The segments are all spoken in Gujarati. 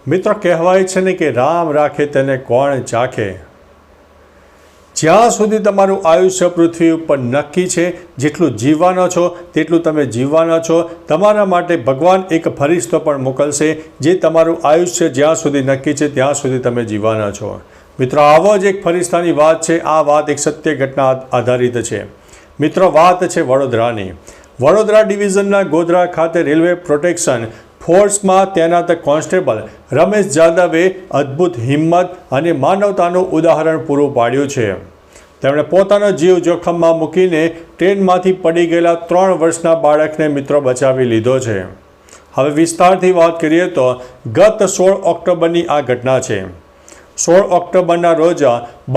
મિત્રો કહેવાય છે ને કે રામ રાખે તેને કોણ ચાખે। જ્યાં સુધી તમારું આયુષ્ય પૃથ્વી ઉપર નક્કી છે, જેટલું જીવવાના છો તેટલું તમે જીવવાના છો। તમારા માટે ભગવાન એક ફરિશ્તો પણ મોકલશે જે તમારું આયુષ્ય જ્યાં સુધી નક્કી છે ત્યાં સુધી તમે જીવવાના છો। મિત્રો આવો જ એક ફરિશ્તાની વાત છે। આ વાત એક સત્ય ઘટના આધારિત છે। મિત્રો વાત છે વડોદરાની। વડોદરા ડિવિઝનના ગોધરા ખાતે રેલવે પ્રોટેક્શન ફોર્સમાં તૈનાત કોન્સ્ટેબલ રમેશ જાદવે અદ્ભુત હિંમત અને માનવતાનું ઉદાહરણ પૂરું પાડ્યું છે। તેમણે પોતાનો જીવ જોખમમાં મૂકીને ટ્રેનમાંથી પડી ગયેલા 3 વર્ષના બાળકને મિત્રો બચાવી લીધો છે। હવે વિસ્તારથી વાત કરીએ તો ગત 16 ઓક્ટોબરની આ ઘટના છે। 16 ઓક્ટોબરના રોજ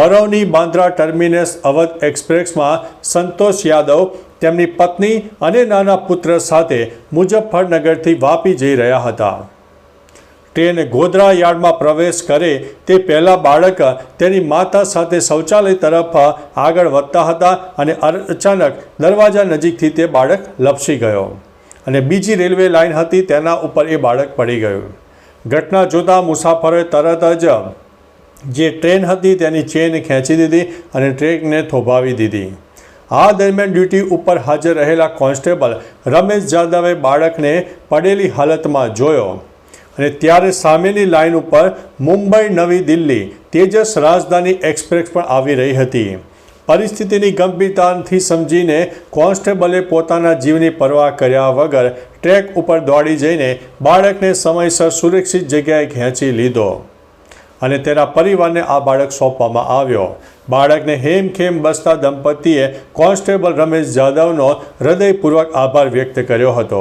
બરૌની બાંદ્રા ટર્મિનસ અવધ એક્સપ્રેસમાં સંતોષ યાદવ તેમની પત્ની અને નાના પુત્ર સાથે મુઝફ્ફરનગરથી વાપી જઈ રહ્યા હતા। ટ્રેન ગોધરા યાર્ડમાં પ્રવેશ કરે તે પહેલાં બાળક તેની માતા સાથે શૌચાલય તરફ આગળ વધતા હતા અને અચાનક દરવાજા નજીકથી તે બાળક લપસી ગયો અને બીજી રેલવે લાઇન હતી તેના ઉપર એ બાળક પડી ગયું। ઘટના જોતા મુસાફરોએ તરત જ જે ટ્રેન હતી તેની ચેન ખેંચી દીધી અને ટ્રેનને થોભાવી દીધી। આ દરમિયાન ડ્યુટી ઉપર હાજર રહેલા કોન્સ્ટેબલ રમેશ જાદવે બાળકને પડેલી હાલતમાં જોયો અને ત્યારે સામેની લાઇન ઉપર મુંબઈ નવી દિલ્હી તેજસ રાજધાની એક્સપ્રેસ પણ આવી રહી હતી। પરિસ્થિતિની ગંભીરતાથી સમજીને કોન્સ્ટેબલે પોતાના જીવની પરવા કર્યા વગર ટ્રેક ઉપર દોડી જઈને બાળકને સમયસર સુરક્ષિત જગ્યાએ ખેંચી લીધો અને તેના પરિવારને આ બાળક સોંપવામાં આવ્યો। બાળકને હેમખેમ બસતા દંપતીએ કોન્સ્ટેબલ રમેશ જાદવનો હૃદયપૂર્વક આભાર વ્યક્ત કર્યો હતો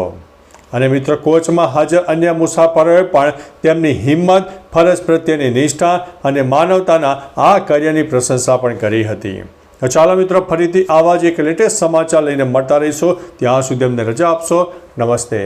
અને મિત્રો કોચમાં હાજર અન્ય મુસાફરોએ પણ તેમની હિંમત, ફરજ પ્રત્યેની નિષ્ઠા અને માનવતાના આ કાર્યની પ્રશંસા પણ કરી હતી। તો ચાલો મિત્રો ફરીથી આવા જ એક લેટેસ્ટ સમાચાર લઈને મળતા રહીશું। ત્યાં સુધી અમને રજા આપશો। નમસ્તે।